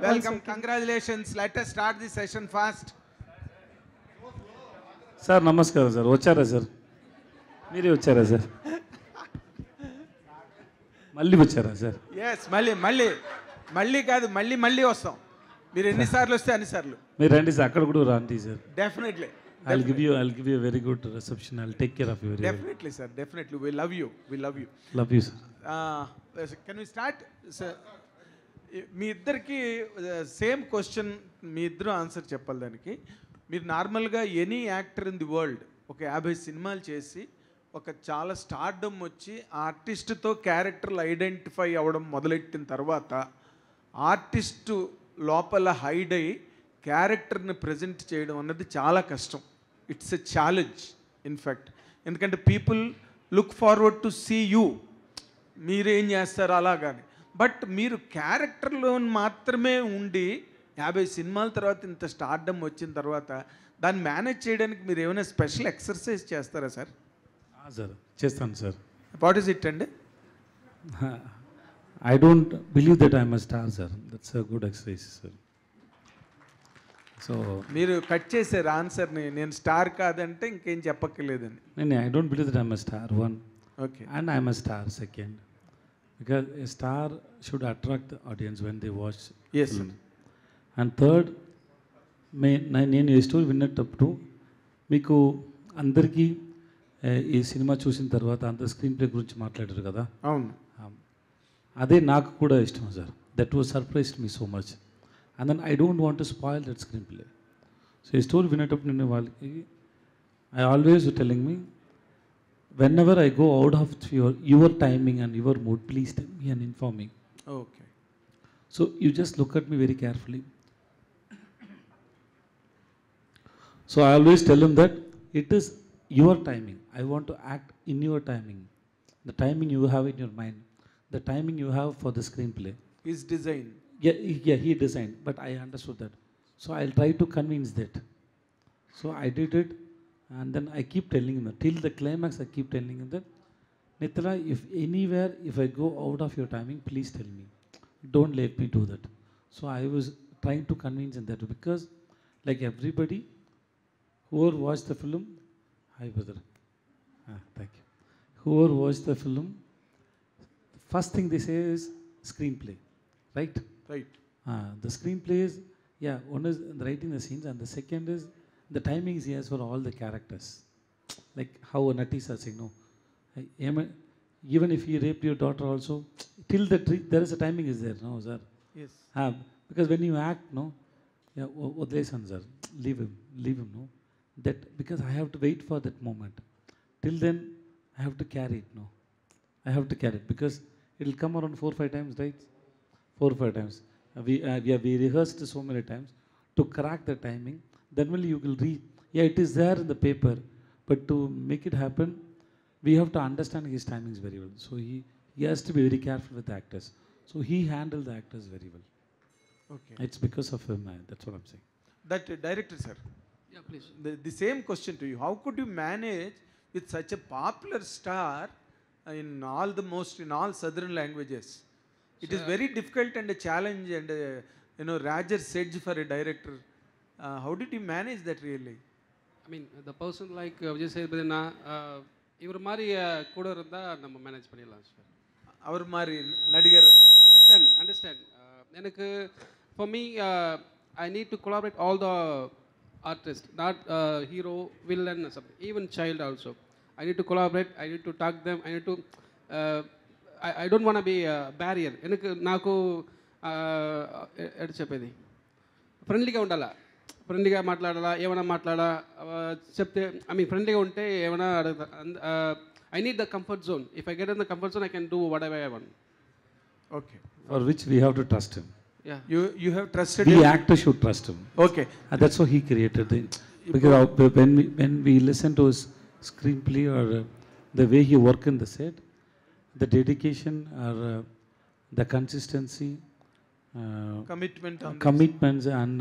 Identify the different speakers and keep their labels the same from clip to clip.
Speaker 1: Welcome, congratulations. Let us start the session fast.
Speaker 2: Sir నమస్కారం sir. వచ్చారా sir? మీరే వచ్చారా సార్? మళ్ళీ వచ్చారా సార్?
Speaker 1: Yes, మళ్ళీ కాదు, మళ్ళీ వస్తాం. మీరు ఎన్నిసార్లు వస్తే అన్నిసార్లు.
Speaker 2: మీరు రండి సార్, అక్కడ కూడా రండి sir.
Speaker 1: Definitely.
Speaker 2: I'll give you a very good reception. I'll take care of you very well.
Speaker 1: Definitely, sir. Definitely. We love you.
Speaker 2: Love you, sir.
Speaker 1: Can we start? Sir, మీ ఇద్దరికి సేమ్ క్వశ్చన్, మీ ఇద్దరు answer చెప్పాలి దానికి. మీరు నార్మల్గా any actor in the world ఒక 50 సినిమాలు చేసి ఒక చాలా స్టార్డమ్ వచ్చి ఆర్టిస్ట్తో క్యారెక్టర్లు ఐడెంటిఫై అవ్వడం మొదలెట్టిన తర్వాత ఆర్టిస్టు లోపల హైడ్ అయ్యి క్యారెక్టర్ని ప్రజెంట్ చేయడం అన్నది చాలా కష్టం. It's a challenge in fact. ఎందుకంటే people look forward to see you, మీరేం చేస్తారు అలాగాని. బట్ మీరు క్యారెక్టర్లో మాత్రమే ఉండి 50 సినిమాల తర్వాత ఇంత స్టార్డమ్ వచ్చిన తర్వాత దాన్ని మేనేజ్ చేయడానికి మీరు ఏమైనా స్పెషల్ ఎక్సర్సైజ్ చేస్తారా సార్?
Speaker 2: సార్ చేస్తాను సార్.
Speaker 1: వాట్ ఈస్ ఇట్ అండి?
Speaker 2: I don't believe that I'm a star, sir. That's a good exercise, sir. So
Speaker 1: మీరు కట్ చేశారు ఆన్సర్ని, నేను స్టార్ కాదంటే ఇంకేం చెప్పక్కర్లేదండి.
Speaker 2: I don't believe that I'm a star, one.
Speaker 1: Okay.
Speaker 2: And I'm a star, second. Because a star should attract the audience when they watch
Speaker 1: Yes,
Speaker 2: film. And third, నేను ఈ story విన్నప్పుడు మీకు అందరికీ ఈ సినిమా చూసిన తర్వాత అందరు స్క్రీన్ ప్లే గురించి మాట్లాడారు కదా.
Speaker 1: అవును,
Speaker 2: అదే నాకు కూడా ఇష్టం sir. That was surprised me so much. And then I don't want to spoil that screenplay. So ఈ స్టోరీ వినేటప్పుడు నేను వాళ్ళకి I always telling me, whenever I go out of your timing and your mood, please tell me and inform me.
Speaker 1: Okay.
Speaker 2: So you just look at me very carefully. So I always tell him that it is your timing. I want to act in your timing. The timing you have in your mind, the timing you have for the screenplay.
Speaker 1: His design.
Speaker 2: Yeah, he designed, but I understood that. So I'll try to convince that. So I did it. And then I keep telling him that, till the climax I keep telling him that, Nithala, if I go out of your timing, please tell me. Don't let me do that. So I was trying to convince him that, because like everybody, whoever watched the film, hi brother, thank you. Whoever watched the film, first thing they say is screenplay, right?
Speaker 1: Right.
Speaker 2: The screenplay is, one is writing the scenes, and the second is the timings he has for all the characters. Like how Nati sir saying, no, even if he raped your daughter also, till there is a timing is there, no sir?
Speaker 1: Yes.
Speaker 2: Because when you act, no, Odlesan sir, leave him, no. That because I have to wait for that moment. Till then, I have to carry it, no. I have to carry it because it will come around 4 or 5 times, right? 4 or 5 times. We rehearsed so many times to crack the timing. Then only you will read. Yeah, it is there in the paper, but to make it happen, we have to understand his timings very well. So he has to be very careful with the actors. So he handled the actors very well.
Speaker 1: Okay.
Speaker 2: It's because of him. That's what I'm saying.
Speaker 1: That director sir.
Speaker 3: Yeah, please.
Speaker 1: The same question to you. How could you manage with such a popular star in all southern languages? It is very difficult and a challenge and Rajar Sedge for a director. How did you manage that really?
Speaker 3: I mean, the person like Vijay Sethupathi, இவர் மாதிரி கூட இருந்தால் நம்ம manage பண்ணிடலாம் sir.
Speaker 1: அவர் மாதிரி நடிகர்.
Speaker 3: Understand. எனக்கு for me, I need to collaborate all the artists, not hero, villain, something, even child also. I need to collaborate. I need to talk them. I need to. I don't want to be a barrier. నాకు ఎటు చెప్పేది, ఫ్రెండ్లీగా ఉండాలా, ఫ్రెండ్లీగా మాట్లాడాలా, ఏమైనా మాట్లాడా చెప్తే, ఐ మీన్ ఫ్రెండ్లీగా ఉంటే ఏమైనా అడుగుతా. I need the comfort zone. If I get in the comfort zone, I can do what ever I want.
Speaker 1: Okay.
Speaker 2: For which we have to trust him.
Speaker 3: Yeah.
Speaker 1: You have trusted
Speaker 2: The
Speaker 1: him.
Speaker 2: actor should trust him.
Speaker 1: Okay.
Speaker 2: And that's how he created it. Because when we listen to his screenplay or the way he work in the set, the dedication or the consistency, commitments and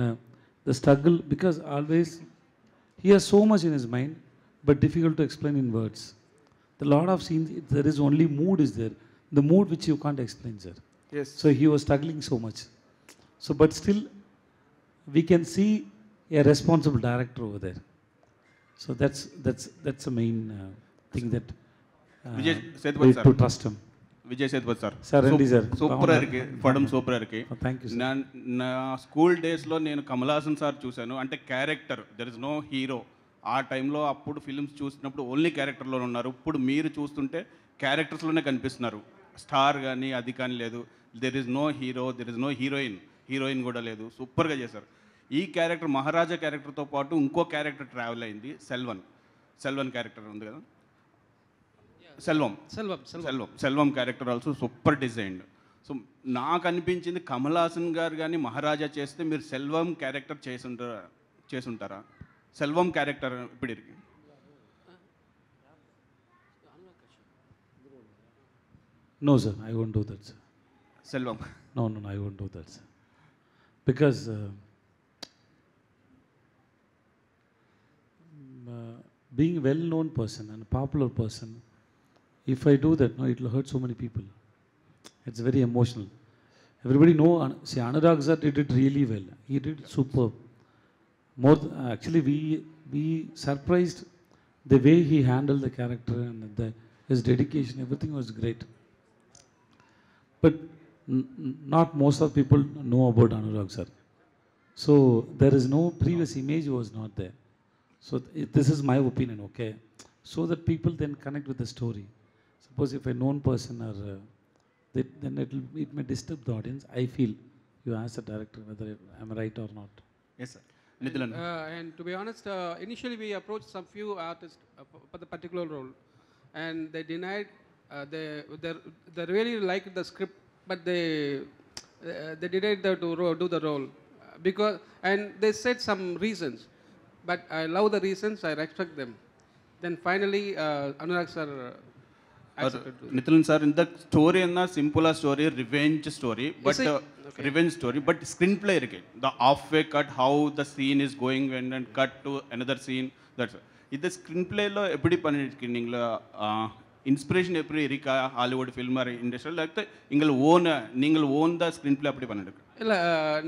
Speaker 2: the struggle, because always he has so much in his mind, but difficult to explain in words. The lot of scenes, there is only mood is there, the mood which you can't explain, sir.
Speaker 1: Yes.
Speaker 2: So he was struggling so much. So, but still, we can see a responsible director over there. So that's the main thing that
Speaker 4: Vijay
Speaker 2: we
Speaker 4: Sethupathi
Speaker 2: need
Speaker 4: sir.
Speaker 2: to trust him.
Speaker 4: Vijay Sethupathi sir
Speaker 2: Sir, Randy sir.
Speaker 4: సూపర్గా ఇருக்கு పడం super ఇருக்கு
Speaker 2: Oh, thank you, sir.
Speaker 4: నా school డేస్లో నేను Kamal Haasan sir చూశాను. అంటే character, there is no hero. ఆ టైంలో అప్పుడు ఫిల్మ్స్ చూసినప్పుడు ఓన్లీ క్యారెక్టర్లో ఉన్నారు. ఇప్పుడు మీరు చూస్తుంటే క్యారెక్టర్స్లోనే కనిపిస్తున్నారు. స్టార్ కానీ అది కానీ లేదు. There is no hero, there is no heroine కూడా లేదు. సూపర్గా చేశారు. ఈ క్యారెక్టర్ మహారాజా క్యారెక్టర్తో పాటు ఇంకో క్యారెక్టర్ ట్రావెల్ అయింది, సెల్వన్ క్యారెక్టర్ ఉంది కదా, Selvam character also super designed. So నాకు అనిపించింది కమల్ హాసన్ గారు కానీ మహారాజా చేస్తే మీరు సెల్వం క్యారెక్టర్ చేసుంటారా? సెల్వం క్యారెక్టర్ ఇప్పుడు ఇருக்கு.
Speaker 2: No, sir, I won't do that, sir.
Speaker 4: Selvam
Speaker 2: No, I won't do that, sir. Because being a well-known person and a popular person, if I do that, no, it will hurt so many people. It's very emotional. Everybody know, see, Anurag sir did it really well. He did it superb. Actually, we surprised the way he handled the character and his dedication. Everything was great. But not most of people know about Anurag sir. So there is no previous image was not there. So this is my opinion, okay? So that people then connect with the story. Suppose if a known person or then it may disturb the audience. I feel you ask the director whether I'm right or not.
Speaker 4: Yes sir. నిధులన్
Speaker 3: And to be honest, initially we approached some few artists for the particular role, and they denied. They really liked the script, but they denied to do the role because, and they said some reasons, but I love the reasons. I respect them. Then finally, Anurag sir accepted.
Speaker 4: Nithin sir, ఇంత story అన్న simple story, revenge story, but revenge story, but screenplay இருக்கு. The halfway cut how the scene is going and cut to another scene. That's இது screen பிளேல எப்படி பண்ணிருக்கு? Inspiration எப்படி இருக்கா Hollywood film இண்டஸ்ட்ரியில்? లేకపోతే நீங்கள் ஓன் த ஸ்க்ரீன் பிளே அப்படி பண்ணிருக்கு?
Speaker 3: இல்லை,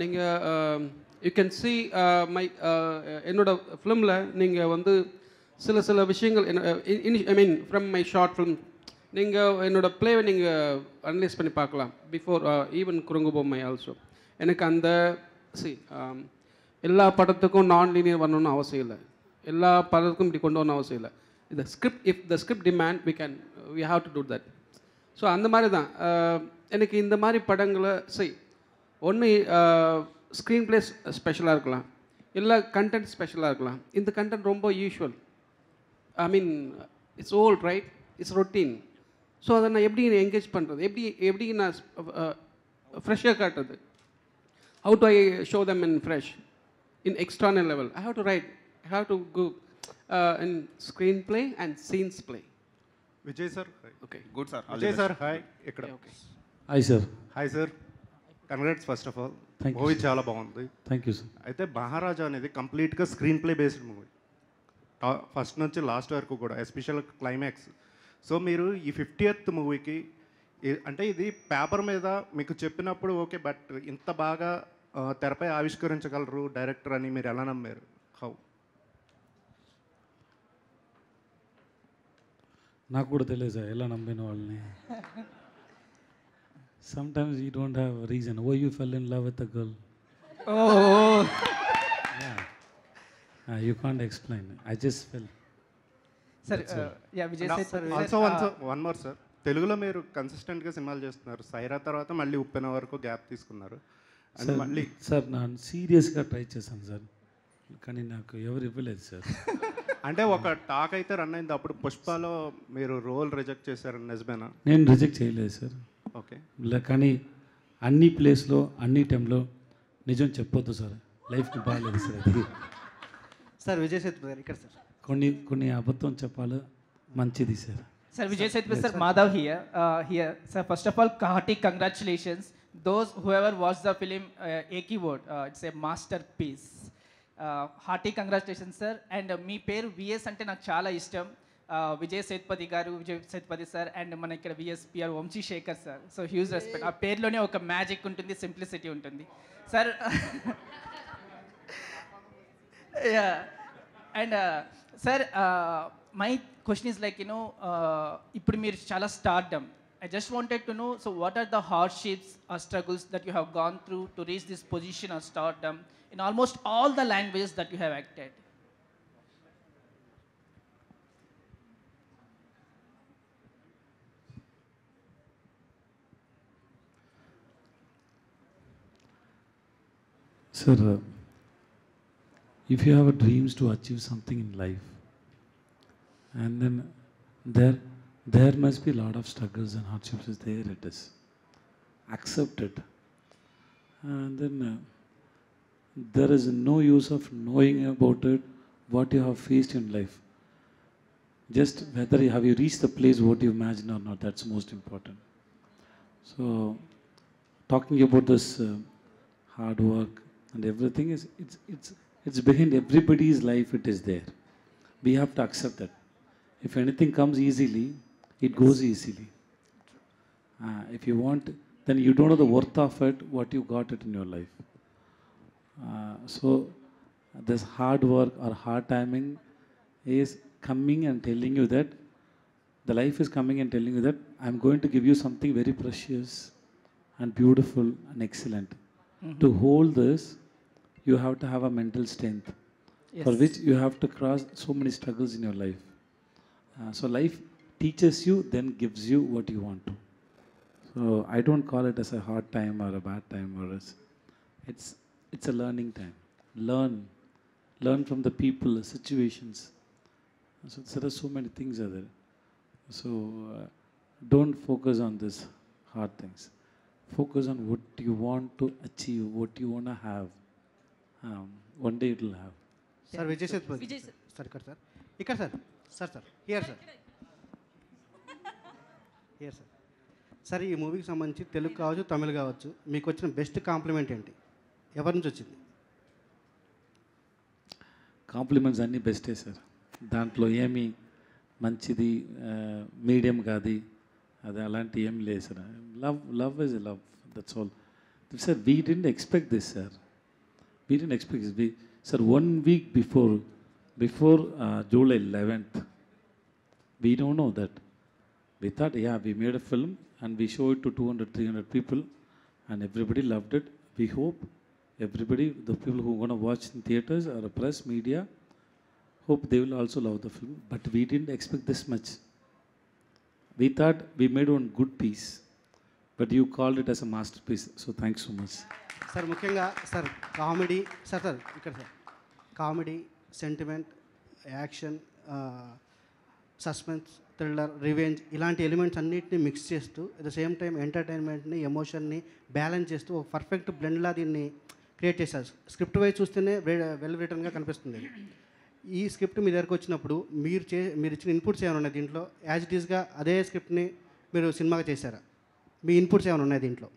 Speaker 3: நீங்கள் யூ கேன் சி மை என்னோட ஃபிலிமில் நீங்கள் வந்து சில விஷயங்கள் I mean from my short film நீங்கள் என்னோட ப்ளேவை நீங்கள் அனலைஸ் பண்ணி பார்க்கலாம். பிஃபோர் ஈவன் குறுங்கு பொம்மை ஆல்சோ. எனக்கு அந்த எல்லா படத்துக்கும் நான் லீனியர் வரணும்னு அவசியம் இல்லை. எல்லா படத்துக்கும் இப்படி கொண்டு வரணும் அவசியம் இல்லை. இந்த script, if the script demand we have to do that. So அந்த மாதிரி தான் எனக்கு இந்த மாதிரி படங்களை ஒன்று ஸ்க்ரீன் ப்ளே ஸ்பெஷலாக இருக்கலாம், இல்லை கண்டென்ட் ஸ்பெஷலாக இருக்கலாம். இந்த கண்டென்ட் ரொம்ப usual, I mean it's old right, it's routine. So அதை நான் எப்படி என்கேஜ் பண்ணுறது, எப்படி நான் ஃப்ரெஷ்ஷாக காட்டுறது? How do I show them in fresh in external level? I have to right, I have to go in screenplay and scenes play.
Speaker 5: Vijay sir.
Speaker 3: Okay,
Speaker 4: good sir.
Speaker 5: Vijay sir hi. ఇక్కడ
Speaker 2: Hi, sir.
Speaker 5: Hi sir, congrats first of all.
Speaker 2: Thank you,
Speaker 5: movie
Speaker 2: sir.
Speaker 5: చాలా బాగుంది.
Speaker 2: Thank you, sir.
Speaker 5: అయితే మహారాజా అనేది కంప్లీట్గా screen play based movie, first నుంచి last వరకు కూడా, special climax. So మీరు ఈ 50th మూవీకి అంటే ఇది పేపర్ మీద మీకు చెప్పినప్పుడు ఓకే, బట్ ఇంత బాగా తెరపై ఆవిష్కరించగలరు డైరెక్టర్ అని మీరు ఎలా నమ్మారు? హౌ?
Speaker 2: నాకు కూడా తెలియదు సార్ ఎలా నమ్మిన వాళ్ళని. Sometimes you don't have a reason why you fell in love with a girl.
Speaker 6: Oh.
Speaker 2: Yeah. You can't explain. I just fell.
Speaker 6: Sir, yeah, Vijay said.
Speaker 5: Also one more sir, తెలుగులో మీరు కన్సిస్టెంట్గా సినిమాలు చేస్తున్నారు. సైరా తర్వాత మళ్ళీ ఉప్పెన వరకు గ్యాప్ తీసుకున్నారు. And మళ్ళీ
Speaker 2: సార్ నేను సీరియస్గా ట్రై చేశాను సార్, కానీ నాకు ఎవరు ఇవ్వలేదు సార్.
Speaker 5: అంటే ఒక టాక్ అయితే రన్ అయింది, అప్పుడు పుష్పలో మీరు రోల్ రిజెక్ట్ చేశారని నిజమేనా?
Speaker 2: నేను రిజెక్ట్ చేయలేదు సార్.
Speaker 5: ఓకే,
Speaker 2: కానీ అన్ని ప్లేస్లో అన్ని టైంలో నిజం చెప్పొద్దు సార్, లైఫ్కి బాగాలేదు సార్. అది
Speaker 6: సార్ విజయ్ సేతుపతి గారు ఇక్కడ సార్.
Speaker 2: కొన్ని అబద్ధం చెప్పాలి, మంచిది sir.
Speaker 6: Sir, Vijay Sethupathi sir, Madhav here. Sir, first of all, hearty congratulations. Those whoever watched the film, Ek Hi Word, it's a masterpiece. Hearty congratulations, sir. And మీ పేరు VS అంటే నాకు చాలా ఇష్టం. విజయ్ సేతుపతి గారు, విజయ్ సేతుపతి సార్ అండ్ మన ఇక్కడ VSPR Vamsi Shekar sir. So huge respect. ఆ పేరులోనే ఒక మ్యాజిక్ ఉంటుంది, సింప్లిసిటీ ఉంటుంది sir. And sir my question is like ఇప్పుడు మీరు చాలా stardom. I just wanted to know, so what are the hardships or struggles that you have gone through to reach this position of stardom in almost all the languages that you have acted?
Speaker 2: Sir, if you have a dreams to achieve something in life, and then there must be a lot of struggles and hardships. Is there it is. Accept it. And then there is no use of knowing about it, what you have faced in life. Just whether you have you reached the place what you imagine or not, that's most important. So talking about this hard work and everything is it's behind everybody's life. It is there. We have to accept that. If anything comes easily, it goes easily. If you want, then you don't know the worth of it, what you got it in your life. So this hard work or hard timing is coming and telling you that the life is coming and telling you that I'm going to give you something very precious and beautiful and excellent. To hold this, you have to have a mental strength, for which you have to cross so many struggles in your life. So life teaches you, then gives you what you want to. So I don't call it as a hard time or a bad time, or it's a learning time. Learn from the people, situations. So there are so many things are there. So don't focus on this hard things. Focus on what you want to achieve, what you want to have. One day it will have.
Speaker 7: Sir, Vijay Sethupathi. Sir, ikkada sir. Ikkada sir. Sir. Here sir. Here sir. Sir ఈ మూవీకి సంబంధించి తెలుగు కావచ్చు, తమిళ్ కావచ్చు, మీకు వచ్చిన best compliment ఏంటి? ఎవరి నుంచి వచ్చింది?
Speaker 2: కాంప్లిమెంట్స్ అన్నీ బెస్టే సార్. దాంట్లో ఏమి మంచిది మీడియం కాదు, అది అలాంటి ఏం లేదు sir. Love is love, that's all. Sir we didn't expect this sir. We didn't expect this. Sir 1 week before July 11th, we don't know that. We thought, yeah, we made a film and we show it to 200-300 people and everybody loved it. We hope everybody, the people who are going to watch in theaters or press media, hope they will also love the film. But we didn't expect this much. We thought we made one good piece, but you called it as a masterpiece. So thanks so much.
Speaker 7: Sir ముఖ్యంగా sir comedy sir ఇక్కడ sir comedy, sentiment, action, suspense, thriller, revenge ఇలాంటి elements అన్నింటినీ mix చేస్తూ at the same time ఎంటర్టైన్మెంట్ని, ఎమోషన్ని balance చేస్తూ ఒక perfect బ్లెండ్లా దీన్ని క్రియేట్ చేశారు. స్క్రిప్ట్ వైజ్ చూస్తేనే వెల్ రిటర్న్గా కనిపిస్తుంది. ఈ స్క్రిప్ట్ మీ దగ్గరకు వచ్చినప్పుడు మీరు ఇచ్చిన ఇన్పుట్స్ ఏమైనా ఉన్నాయి దీంట్లో? యాజ్ ఇట్ ఈస్గా అదే స్క్రిప్ట్ని మీరు సినిమాగా చేశారా? మీ ఇన్పుట్స్ ఏమైనా ఉన్నాయి దీంట్లో?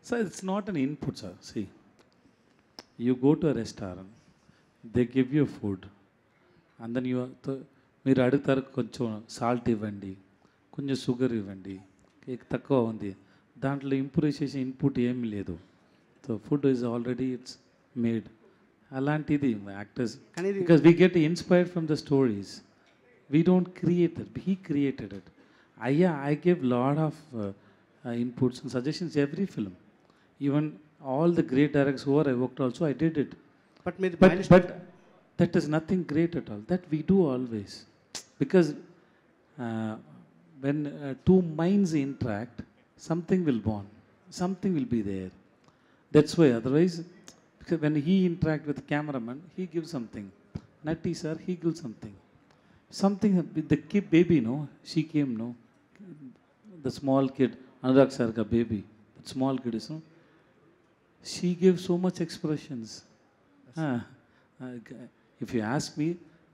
Speaker 2: Sir, it's not an input, sir. See, you go to a restaurant, they give you food, and then మీరు అడుగుతారు కొంచెం సాల్ట్ ఇవ్వండి, కొంచెం షుగర్ ఇవ్వండి, కేక్ తక్కువ ఉంది. దాంట్లో ఇంప్రూవ్ చేసే ఇన్పుట్ ఏమీ లేదు. So food is already it's made. అలాంటిది actors, because we get inspired from the stories. We don't create it, he created it. I gave lot of inputs and suggestions every film. Even all the great directors who I worked also, I did it. But that is nothing great at all. That we do always. Because when two minds interact, something will born. Something will be there. That's why otherwise, because when he interact with the cameraman, he gives something. Natti sir, he gives something. Something with the kid baby, no? She came, no? The small kid, Anurag sir ka baby. That small kid is, no? She gave so much expressions. If you ask me,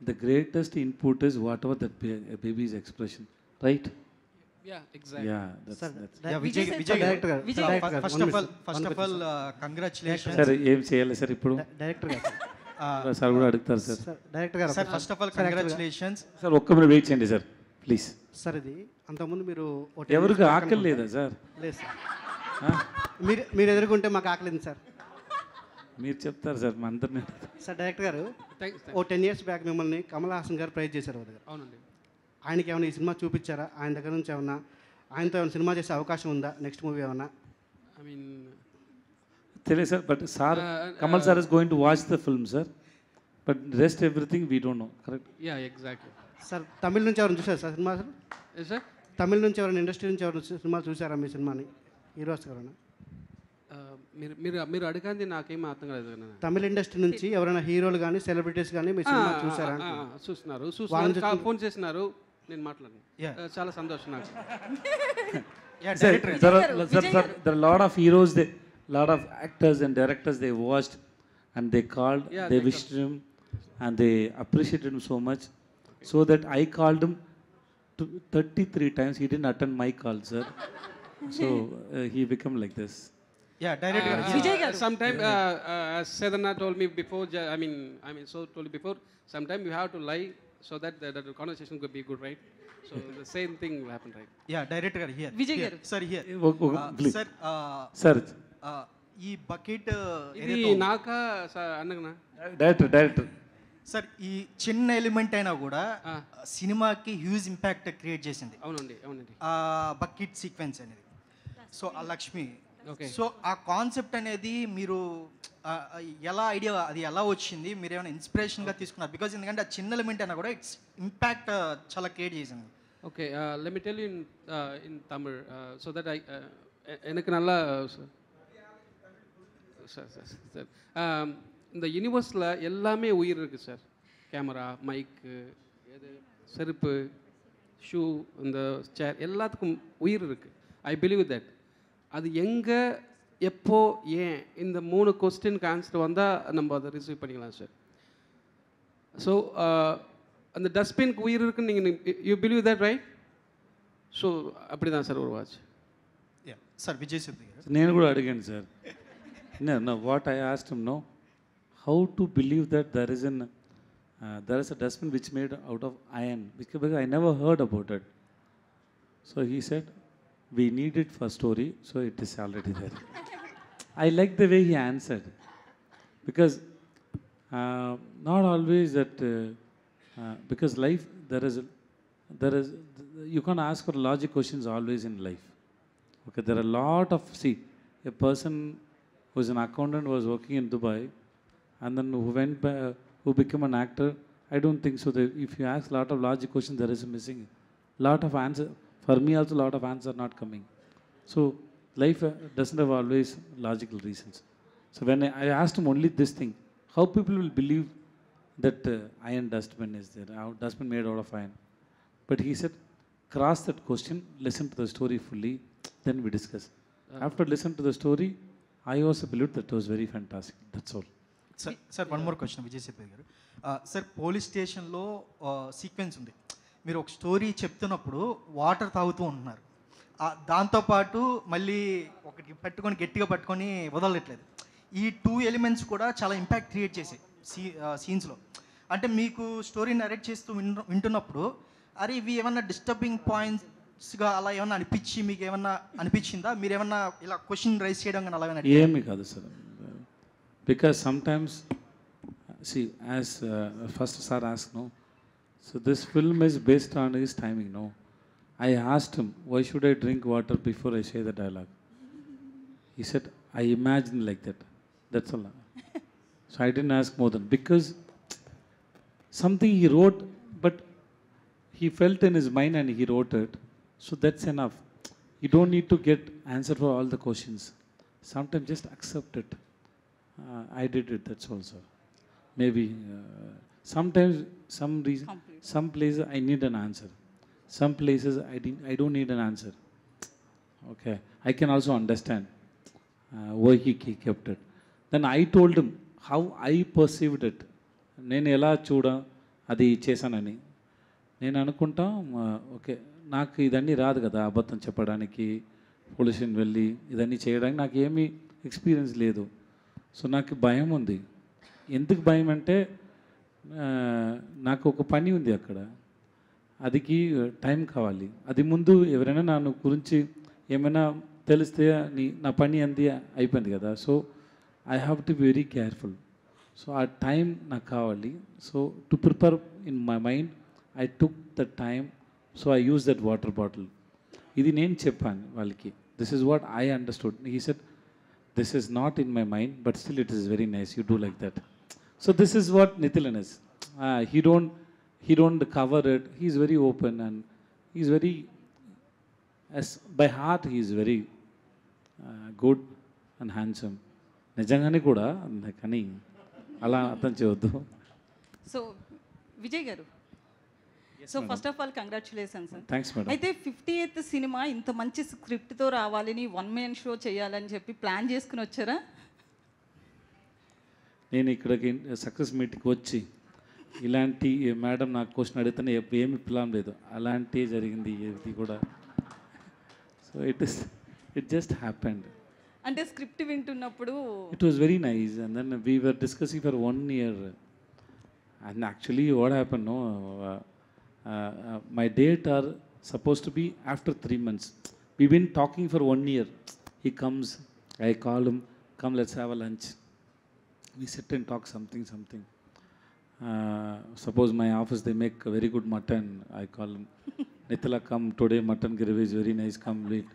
Speaker 2: the greatest input is whatever that baby's expression, right?
Speaker 3: Yeah, exactly.
Speaker 2: Yeah, that's.
Speaker 7: Yeah, Vijay director గారు.
Speaker 8: First of all congratulation
Speaker 2: సరే ఏం చేయాలి sir ఇప్పుడు?
Speaker 7: Director గారు
Speaker 2: sir కూడా అడుగుతారు sir.
Speaker 7: Sir director గారు
Speaker 8: sir first of all congratulations.
Speaker 2: Sir ఒక్క మినిట్ వెయిట్ చేయండి సార్ ప్లీజ్.
Speaker 7: సార్ ఇది అంతకుముందు మీరు
Speaker 2: ఎవరికి ఆకలి లేదా సార్?
Speaker 7: లేదు సార్, మీరు ఎదుర్కొంటే మాకు ఆకలింది సార్.
Speaker 2: మీరు చెప్తారు సార్ మా అందరినీ.
Speaker 7: సార్ డైరెక్టర్ గారు
Speaker 3: థ్యాంక్స్.
Speaker 7: 10 years బ్యాక్ మిమ్మల్ని కమల్ హాసన్ గారు ప్రైజ్ చేశారు దగ్గర.
Speaker 3: అవునండి.
Speaker 7: ఆయనకి ఏమైనా ఈ సినిమా చూపించారా? ఆయన దగ్గర నుంచి ఏమన్నా ఆయనతో ఏమైనా సినిమా చేసే అవకాశం ఉందా? నెక్స్ట్ మూవీ ఏమన్నా?
Speaker 3: ఐ మీన్
Speaker 2: తెలియదు sir, but sir Kamal sir is going to watch the film sir, but rest everything we don't know. Correct?
Speaker 3: Ya exactly.
Speaker 7: Sir తమిళ నుంచి ఎవరైనా చూసారు సార్ సినిమా? సార్
Speaker 3: సార్
Speaker 7: తమిళ నుంచి ఎవరైనా ఇండస్ట్రీ నుంచి ఎవరైనా సినిమా చూసారా మీ సినిమాని? హీరోస్ ఎవరైనా
Speaker 3: మీరు మీరు మీరు అడగండి నాకేం అర్థం కాలేదు.
Speaker 7: తమిళ ఇండస్ట్రీ నుంచి ఎవరైనా హీరోలు కానీ సెలబ్రిటీస్ కానీ మీ సినిమా చూసారా?
Speaker 3: చూస్తున్నారు, ఫోన్ చేసినారు, నేను మాట్లాడాను. చాలా సంతోషం నాకు.
Speaker 2: Sir, there are a lot of heroes, lot of actors and directors they watched and they called, they wished him and they appreciated him so much, so that I called him 33 times. He didn't attend my call, sir. So he became like this.
Speaker 8: Yeah, director.
Speaker 6: Vijay garu.
Speaker 3: Sometime, as Sedana told me before, told me before, sometime you have to lie so that the conversation could be good, right? So the same thing will happen, right?
Speaker 8: Yeah, director garu here.
Speaker 6: Vijay garu.
Speaker 8: Sir here.
Speaker 2: Please.
Speaker 8: Sir,
Speaker 2: Sir,
Speaker 8: ఈ bucket
Speaker 3: ఇది నాకా అన్నగనా?
Speaker 2: director.
Speaker 8: Sir ఈ చిన్న element అయినా కూడా సినిమాకి huge impact create చేసింది.
Speaker 3: అవునండి, అవునండి.
Speaker 8: ఆ బకెట్ సీక్వెన్స్ అనేది. సో ఆ లక్ష్మి,
Speaker 3: ఓకే.
Speaker 8: సో ఆ కాన్సెప్ట్ అనేది మీరు ఎలా ఐడియా, అది ఎలా వచ్చింది? మీరు ఏమైనా ఇన్స్పిరేషన్గా తీసుకున్నారు? బికాజ్ ఎందుకంటే ఆ చిన్న ఎలిమెంట్ అయినా కూడా ఇట్స్ ఇంపాక్ట్ చాలా క్రియేట్ చేసింది.
Speaker 3: Okay, let me tell you in Tamil, so that எனக்கு நல்லா சார் இந்த யூனிவர்ஸில் எல்லாமே உயிர் இருக்குது சார். கேமரா, மைக்கு, எது, செருப்பு, ஷூ, இந்த சேர், எல்லாத்துக்கும் உயிர் இருக்குது. I believe that. அது எங்கே, எப்போ, ஏன், இந்த 3 கொஸ்டினுக்கு ஆன்சர் வந்தால் நம்ம அதை ரிசீவ் பண்ணிக்கலாம் சார். ஸோ அந்த டஸ்ட்பின்க்கு உயிர் இருக்குன்னு நீங்கள் you believe that, right? So அப்படி தான் சார் ஒரு வாட்ச்.
Speaker 8: సార్ విజయ్ సిద్ధి గారు,
Speaker 2: నేను కూడా అడిగాను sir. No, what I asked him, no, how to believe that there is a dustbin which made out of iron, because I never heard about it. So he said, we need it for story, so it is already there. I like the way he answered, because not always that, because life, there is, you can't ask for logic questions always in life. Okay, there are a lot of, see, a person who is an accountant was working in Dubai and then who became an actor. I don't think so. That if you ask a lot of logic questions, there is a missing. Lot of answer. For me also, lot of answers are not coming. So life doesn't have always logical reasons. So when I asked him only this thing, how people will believe that iron dustbin is there, dustbin made out of iron. But he said, cross that question, listen to the story fully, then we discuss. After listen to the story, I also believed that was very fantastic. That's all.
Speaker 8: Sir one more question Vijay Sethupathi garu. Sir police స్టేషన్లో sequence ఉంది. మీరు ఒక story చెప్తున్నప్పుడు water తాగుతూ ఉంటున్నారు. దాంతోపాటు మళ్ళీ ఒకటి పట్టుకొని గట్టిగా పట్టుకొని వదలట్లేదు. ఈ 2 ఎలిమెంట్స్ కూడా చాలా ఇంపాక్ట్ క్రియేట్ చేసాయి సీన్స్లో. అంటే మీకు స్టోరీ నరేట్ చేస్తూ వింటున్నప్పుడు అరే ఇవి ఏమన్నా డిస్టర్బింగ్ పాయింట్స్గా అలా ఏమన్నా మీకు ఏమన్నా అనిపించిందా? మీరు ఏమన్నా ఇలా క్వశ్చన్ రైజ్ చేయడం కానీ అలా
Speaker 2: ఏమీ కాదు sir. Because sometimes, see, as first sir asked, no, so this film is based on his timing, no. I asked him, why should I drink water before I say the dialogue? He said, I imagined like that. That's all. So I didn't ask more than, because something he wrote, but he felt in his mind and he wrote it. So that's enough. You don't need to get answer for all the questions. Sometimes just accept it. I did it, that's all, sir. Maybe sometimes some reason, some places I need an answer. Some places I don't need an answer. Okay, I can also understand why he kept it. Then I told him how I perceived it. నేను ఎలా అది చేశానని నేను అనుకుంటా. Okay, నాకు ఇదన్నీ రాదు కదా, అబద్ధం చెప్పడానికి, పోలీసుని వెళ్ళి ఇదన్నీ చేయడానికి నాకు ఏమీ ఎక్స్పీరియన్స్ లేదు. సో నాకు భయం ఉంది. ఎందుకు భయం అంటే నాకు ఒక పని ఉంది అక్కడ, అదికి టైం కావాలి. అది ముందు ఎవరైనా నా గురించి ఏమైనా తెలిస్తే నా పని అంది అయిపోయింది కదా. So I have to be very careful. So ఆ టైం నాకు కావాలి. So to prepare in my mind I took the time. So I use that water bottle. ఇది నేను చెప్పాను వాళ్ళకి. This is what I understood. He said this is not in my mind but still it is very nice, you do like that. So this is what Nithilan is. He don't cover it. He is very open and he is very, as by heart he is very good and handsome. నిజంగానే కూడా కానీ అలా అర్థం చేయవద్దు.
Speaker 9: So Vijay గారు, so first of all congratulations sir.
Speaker 2: Thanks madam.
Speaker 9: అయితే 58th cinema ఇంత మంచి స్క్రిప్ట్తో రావాలని 1 man షో చేయాలని చెప్పి ప్లాన్ చేసుకుని వచ్చారా?
Speaker 2: నేను ఇక్కడికి సక్సెస్ మీట్కి వచ్చి ఇలాంటి మేడం నాకు క్వశ్చన్ అడిగితేనే ఏమి ప్లాన్ లేదు, అలాంటి జరిగింది ఇది కూడా. So it just happened.
Speaker 9: అంటే స్క్రిప్ట్ వింటున్నప్పుడు
Speaker 2: it was very nice and then we were discussing for 1 year and actually what happen no my date are suppose to be after 3 months. We been talking for 1 year. He comes, I call him, come let's have a lunch. We sit and talk something. Suppose my office, they make a very good mutton. I call him, Nithala, come today, mutton gravy is very nice, come eat.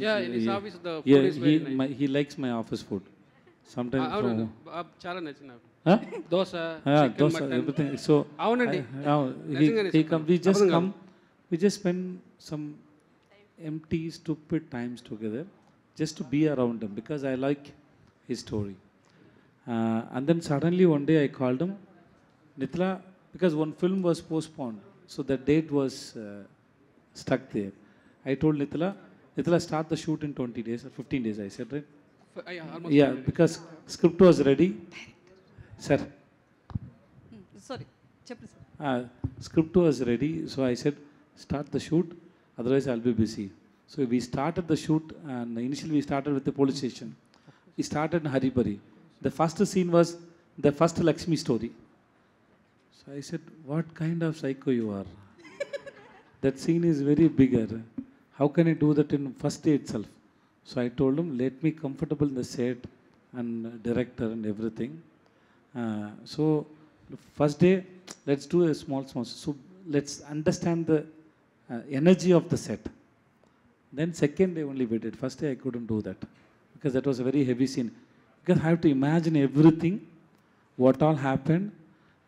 Speaker 3: Yeah, in his office the food is very nice.
Speaker 2: He likes my office food. Sometimes
Speaker 3: చాలా నచ్చింది నాకు.
Speaker 2: Huh?
Speaker 3: Dosa,
Speaker 2: dosa, everything. So
Speaker 3: అవునండి.
Speaker 2: he come, we just spend some empty, stupid times together just to be around him because I like his story. And then suddenly one day I called him, Nithala, because one film was postponed, so the date was stuck there. I told Nithala, start the shoot in 20 days or 15 days, I said, right? Yeah, because script was ready. Sir.
Speaker 9: Sorry చెప్పండి sir.
Speaker 2: Script was ready, so I said, start the shoot, otherwise I'll be busy. So we started the shoot and initially we started with the police station. We started in Haribari. The first scene was the first Lakshmi story. So I said, what kind of psycho you are? That scene is very bigger. How can I do that in first day itself? So I told him, let me comfortable in the set and director and everything. So first day, let's do a small. So let's understand the energy of the set. Then second day only we did. First day I couldn't do that because that was a very heavy scene. Because I have to imagine everything, what all happened,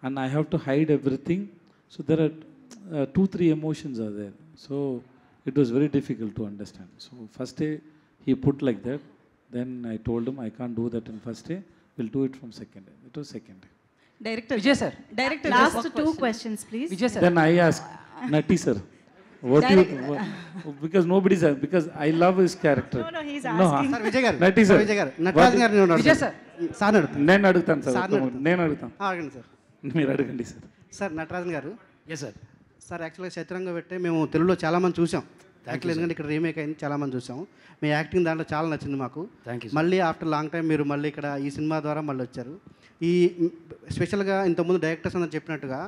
Speaker 2: and I have to hide everything. So there are 2-3 emotions are there. So it was very difficult to understand. So first day he put like that. Then I told him I can't do that in first day. We'll do it from second day. It was second day.
Speaker 9: Director
Speaker 6: Vijay sir,
Speaker 9: director
Speaker 10: Last 2 questions, please.
Speaker 6: Vijay sir,
Speaker 2: Then I asked Nati sir, because nobody's because I love his character.
Speaker 10: No, he's asking.
Speaker 7: Sir Vijay గారు,
Speaker 2: Nati sir.
Speaker 7: Vijay గారు, నటరాజన్ గారిని ఉన్నాడు.
Speaker 6: Vijay sir,
Speaker 7: sir అడుగుతాను.
Speaker 2: నేను అడుగుతాను sir.
Speaker 7: సార్ని అడుగుతాను.
Speaker 2: నేను అడుగుతాను.
Speaker 7: అడగండి సార్.
Speaker 2: మీరు అడగండి సార్.
Speaker 7: సార్ నటరాజన్ గారు,
Speaker 8: ఎస్ సార్.
Speaker 7: సార్ యాక్చువల్గా చతురంగ పెట్టే మేము తెలుగులో చాలామంది చూసాం. యాక్చువల్ ఎందుకంటే ఇక్కడ రీమేక్ అయింది, చాలామంది చూసాం. మీ యాక్టింగ్ దాంట్లో చాలా నచ్చింది మాకు. మళ్ళీ ఆఫ్టర్ లాంగ్ టైం మీరు మళ్ళీ ఇక్కడ ఈ సినిమా ద్వారా మళ్ళీ వచ్చారు. ఈ స్పెషల్గా ఇంతకుముందు డైరెక్టర్స్ అందరూ చెప్పినట్టుగా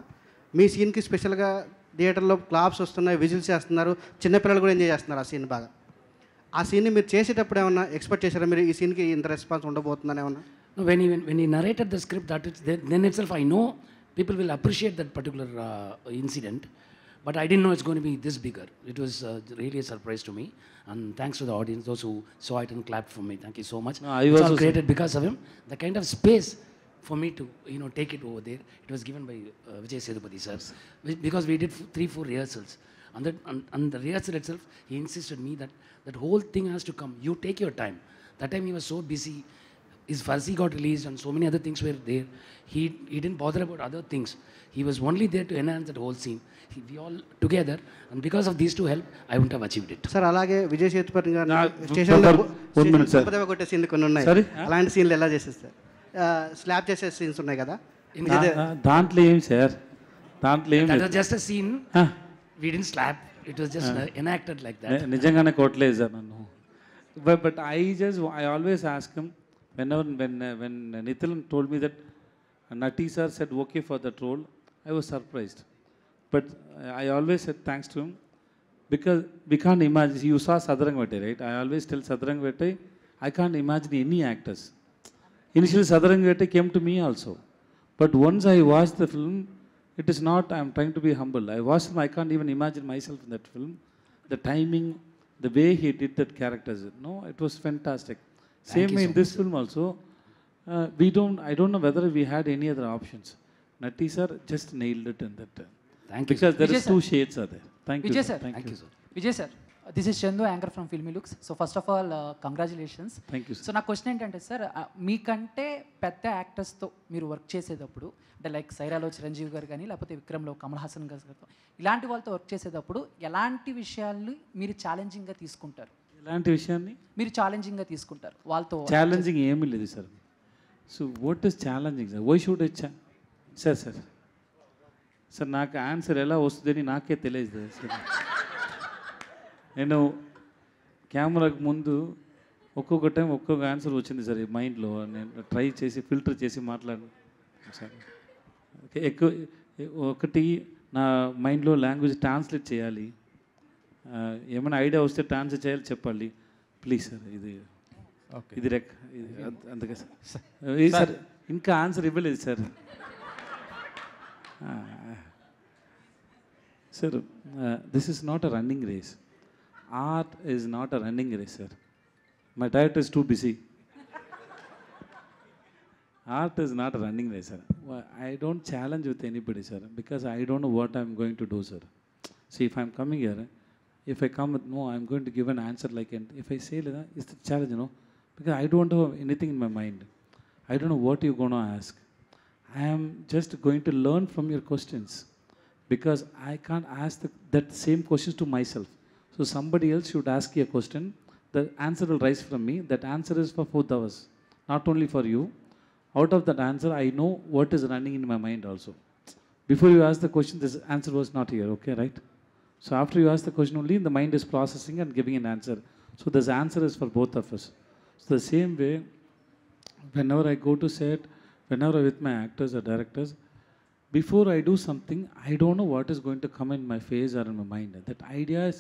Speaker 7: మీ సీన్కి స్పెషల్గా థియేటర్లో క్లాప్స్ వస్తున్నాయి, విజిల్స్ చేస్తున్నారు, చిన్నపిల్లలు కూడా ఎంజాయ్ చేస్తున్నారు ఆ సీన్ బాగా. ఆ సీన్ని మీరు చేసేటప్పుడు ఏమన్నా ఎక్స్పెక్ట్ చేశారా మీరు ఈ సీన్కి ఇంత రెస్పాన్స్ ఉండబోతుందని ఏమన్నా?
Speaker 11: No, when he narrated the script, then itself I know people will appreciate that particular incident, but I didn't know it's going to be this bigger. It was really a surprise to me, and thanks to the audience, those who saw it and clapped for me. Thank you so much.
Speaker 2: No, I
Speaker 11: It's
Speaker 2: was
Speaker 11: all created because of him. The kind of space for me to take it over there, it was given by Vijay Sethupathi sir, because we did 3-4 rehearsals. And the rehearsal itself, he insisted me that that whole thing has to come. You take your time. That time he was so busy. His Farsi got released and so many other things were there. He didn't bother about other things. He was only there to enhance that whole scene. We all together, and because of these two help, I wouldn't have achieved it.
Speaker 7: Sir అలాగే విజయ్ సేతుపతి గారు
Speaker 2: నా-
Speaker 7: స్టేషన్లో
Speaker 2: one minute, sir.
Speaker 7: సంపద కొట్టే సీన్లు కొన్ని ఉన్నాయి.
Speaker 2: Sorry?
Speaker 7: అలాంటి సీన్లు ఎలా చేసేస్తారు? స్లాబ్ చేసే సీన్స్ ఉన్నాయి కదా.
Speaker 2: దాంట్లో ఏం సార్, దాంట్లో ఏం
Speaker 11: That
Speaker 2: లేదు.
Speaker 11: was just a scene.
Speaker 2: Huh?
Speaker 11: We didn't slap. It was just enacted like that.
Speaker 2: నిజంగానే కొట్టలేదు సార్ నన్ను. But I always ask him when Nithilan told me that Nati sir said okay for that role, I was surprised. But I always said thanks to him because we can't imagine. You saw Sadarangvete, right? I always tell Sadarangvete, I can't imagine any actors. Initially, Sadarangvete came to me also. But once I watched the film, it is not, I'm trying to be humble. I watched him, I can't even imagine myself in that film. The timing, the way he did that characters, no, it was fantastic.
Speaker 11: Thank
Speaker 2: Same
Speaker 11: you
Speaker 2: way
Speaker 11: so
Speaker 2: in this
Speaker 11: much, sir.
Speaker 2: film also, I don't know whether we had any other options. Nati sir just nailed it in that.
Speaker 11: Thank you,
Speaker 2: Because
Speaker 11: sir.
Speaker 2: there
Speaker 12: Vijay
Speaker 2: is
Speaker 12: sir.
Speaker 2: two shades are there. Thank you.
Speaker 12: Vijay
Speaker 2: Sir.
Speaker 12: sir.
Speaker 2: Thank
Speaker 11: Thank
Speaker 2: you.
Speaker 11: you, sir.
Speaker 12: Vijay sir, this is Chandu, anchor from Filmy Looks. So first of all congratulations.
Speaker 2: Thank you, sir.
Speaker 12: So నా question ఏంటంటే sir, మీకంటే పెద్ద యాక్టర్స్తో మీరు work చేసేటప్పుడు, అంటే like సైరాలో Chiranjeevi గారు కానీ లేకపోతే విక్రమ్లో కమల్ హాసన్ గారితో, ఇలాంటి వాళ్ళతో వర్క్ చేసేటప్పుడు ఎలాంటి విషయాలు మీరు ఛాలెంజింగ్గా తీసుకుంటారు?
Speaker 2: ఇలాంటి విషయాన్ని
Speaker 12: మీరు ఛాలెంజింగ్గా తీసుకుంటారు వాళ్ళతో?
Speaker 2: ఛాలెంజింగ్ ఏమీ లేదు sir. So what is challenging sir? Why should sir sir నాకు ఆన్సర్ ఎలా వస్తుందని నాకే తెలియదు సార్. నేను కెమెరాకు ముందు ఒక్కొక్క టైం ఒక్కొక్క ఆన్సర్ వచ్చింది సార్ ఈ మైండ్లో. నేను ట్రై చేసి ఫిల్టర్ చేసి మాట్లాడు సార్. ఎక్కువ ఒకటి నా మైండ్లో లాంగ్వేజ్ ట్రాన్స్లేట్ చేయాలి. ఏమైనా ఐడియా వస్తే ట్రాన్స్లేట్ చేయాలి, చెప్పాలి. ప్లీజ్ సార్, ఇది అందుకే సార్. సార్ ఇంకా ఆన్సర్ ఇవ్వలేదు sir. Sir, this is not a running race. Art is not a running race, sir. My director is too busy. Art is not a running race, sir. I don't challenge with anybody, sir, because I don't know what I'm going to do, sir. See, if I'm coming here, if I come with no, I'm going to give an answer like, and if I say, it's the challenge, you know, because I don't have anything in my mind. I don't know what you're going to ask. I am just going to learn from your questions, because I can't ask that same questions to myself. So somebody else should ask you a question. The answer will rise from me. That answer is for both of us, not only for you. Out of that answer, I know what is running in my mind also. Before you ask the question, this answer was not here, okay, right? So after you ask the question only, the mind is processing and giving an answer. So this answer is for both of us. So the same way, whenever I go to set, whenever I'm with my actors or directors, before I do something, I don't know what is going to come in my face or in my mind. That idea is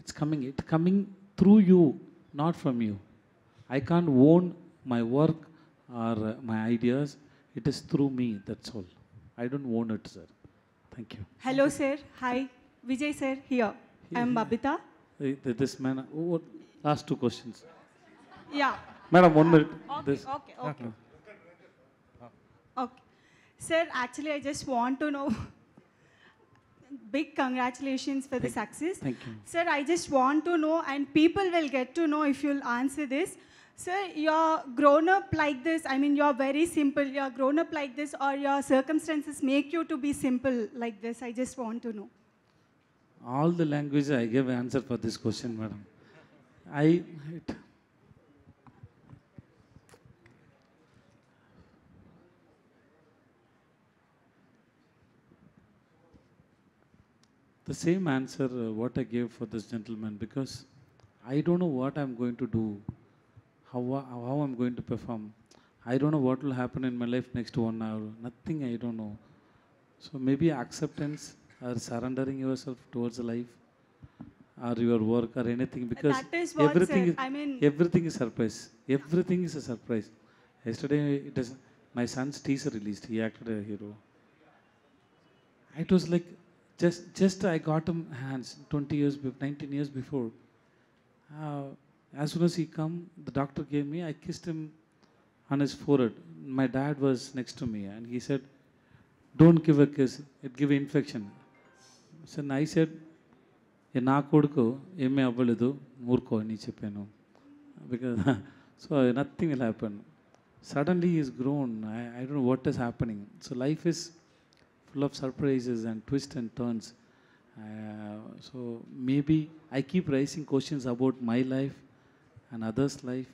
Speaker 2: it's coming through you, not from you. I can't own my work or my ideas. It is through me, that's all. I don't own it, sir. Thank you.
Speaker 10: Hello, sir. Hi. Vijay, sir, here. I'm Babita.
Speaker 2: This man, last two questions.
Speaker 10: Yeah.
Speaker 2: Madam, 1 minute.
Speaker 10: Okay. Sir, actually, I just want to know, big congratulations for the success.
Speaker 2: Thank you.
Speaker 10: Sir, I just want to know, and people will get to know if you'll answer this. Sir, you're grown up like this. I mean, you're very simple. You're grown up like this, or your circumstances make you to be simple like this. I just want to know.
Speaker 2: All the language I gave answer for this question, madam. The same answer what I gave for this gentleman, because I don't know what I'm going to do, how I'm going to perform. I don't know what will happen in my life next 1 hour. Nothing, I don't know. So maybe acceptance or surrendering yourself towards life or your work or anything, because
Speaker 10: That is what,
Speaker 2: everything
Speaker 10: sir.
Speaker 2: is,
Speaker 10: I mean,
Speaker 2: everything is surprise. Everything is a surprise. Yesterday, my son's teaser released. He acted a hero. It was like, just I got him hands 19 years before. As soon as he come, the doctor gave me, I kissed him on his forehead. My dad was next to me and he said, don't give a kiss, it give infection. So I said, నా కొడుకు ఏమీ అవ్వలేదు ఊరుకో అని చెప్పాను. Because so nothing will happen. Suddenly he's grown. I don't know what is happening. So life is full of surprises and twists and turns. So maybe I keep raising questions about my life and others' life.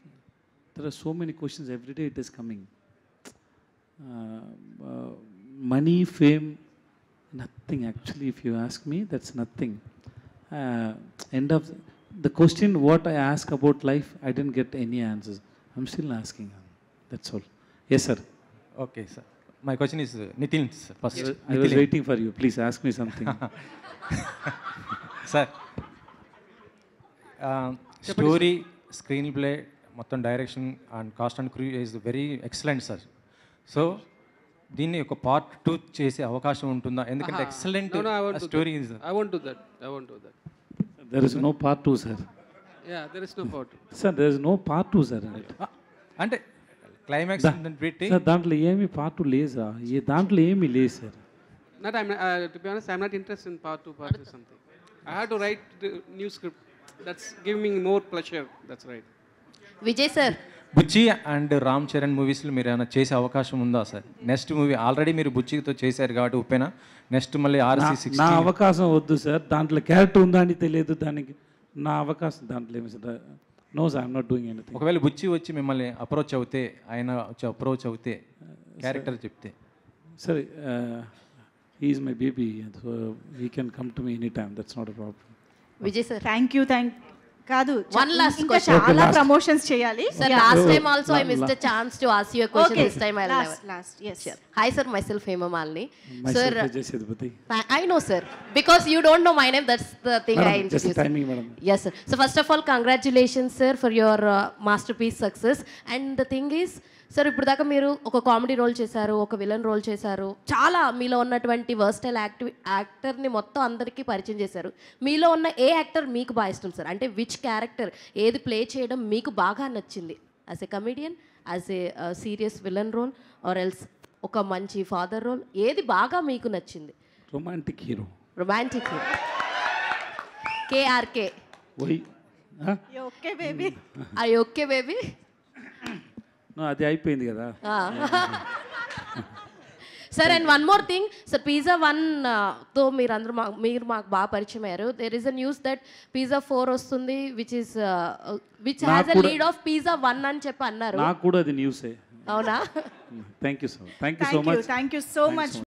Speaker 2: There are so many questions every day. It is coming. Money, fame, nothing actually. If you ask me, that's nothing. End of the question what I ask about life, I didn't get any answers. I'm still asking. That's all. Yes, sir.
Speaker 13: Okay, sir. My question is Nitin, sir. First,
Speaker 2: I was waiting for you. Please ask me something.
Speaker 13: Sir, story, screenplay, మొత్తం direction and cost and crew is very excellent sir. So దీన్ని ఒక part 2 చేసే అవకాశం ఉంటుందా? ఎందుకంటే excellent story is.
Speaker 3: I won't do that.
Speaker 2: There is no part 2, sir.
Speaker 3: Yeah, there is no part 2.
Speaker 2: Sir, there is no part 2, sir.
Speaker 13: అంటే climax పెట్టి
Speaker 2: sir దాంట్లో ఏమి part 2 లేదా? దాంట్లో ఏమీ లేదు sir.
Speaker 3: To be honest, I'm not interested in part 2, part 3 something. I have to write the new script. That's giving me more pleasure. That's right.
Speaker 14: Vijay sir,
Speaker 13: Buchi and Ram Charan మూవీస్లో మీరు ఏమైనా చేసే అవకాశం ఉందా సార్? నెక్స్ట్ మూవీ ఆల్రెడీ మీరు బుచ్చితో చేశారు కాబట్టి ఉప్పేనా, next మళ్ళీ RC16.
Speaker 2: నా అవకాశం వద్దు సార్. దాంట్లో క్యారెక్టర్ ఉందా అని తెలియదు. దానికి నా అవకాశం దాంట్లో ఏమి sir? No sir, I'm not doing anything.
Speaker 13: ఒకవేళ బుచ్చి వచ్చి మిమ్మల్ని అప్రోచ్ అవుతే, ఆయన వచ్చి అప్రోచ్ అవుతే క్యారెక్టర్ చెప్తే?
Speaker 2: Sir, he is my baby, so he can come to me anytime. That's not a problem.
Speaker 14: Vijay sir,
Speaker 10: thank you. కాదు,
Speaker 14: one last
Speaker 10: ఇంకా
Speaker 14: question.
Speaker 10: చాలా ప్రమోషన్స్ చేయాలి.
Speaker 14: Sir, last time also I missed a chance to ask you a question. This time I'll never.
Speaker 10: Last, yes.
Speaker 14: Sure. Hi sir, myself Hema Malini.
Speaker 2: Myself Vijay Sethupathi.
Speaker 14: I know sir, because you don't know my name, that's the thing.
Speaker 2: Madam,
Speaker 14: I introduced.
Speaker 2: just timing, madam.
Speaker 14: Yes sir. So first of all, congratulations sir for your masterpiece success. And the thing is, sir ఇప్పుడు దాకా మీరు ఒక comedy role చేశారు, ఒక villain role చేశారు, చాలా మీలో ఉన్నటువంటి వర్స్టైల్ యాక్టర్ని మొత్తం అందరికీ పరిచయం చేశారు. మీలో ఉన్న ఏ యాక్టర్ మీకు బాగా ఇష్టం సార్? అంటే విచ్ క్యారెక్టర్, ఏది ప్లే చేయడం మీకు బాగా నచ్చింది? As a comedian, as a serious villain role, or else ఒక మంచి ఫాదర్ రోల్, ఏది బాగా మీకు నచ్చింది?
Speaker 2: Romantic hero.
Speaker 14: Romantic hero. KRK.
Speaker 2: Why?
Speaker 10: Okay baby.
Speaker 14: I okay baby.
Speaker 2: అది అయిపోయింది కదా
Speaker 14: sir. And one more thing sir, Pizza 1 తో మీరు మాకు బాగా పరిచయం అయ్యారు. There is a news that Pizza 4 వస్తుంది, which has a lead of Pizza 1 అని చెప్పి అన్నారు.
Speaker 2: నాకు కూడా అది న్యూసే.
Speaker 14: అవునా?
Speaker 2: Thank you so much.
Speaker 10: Thank you so much.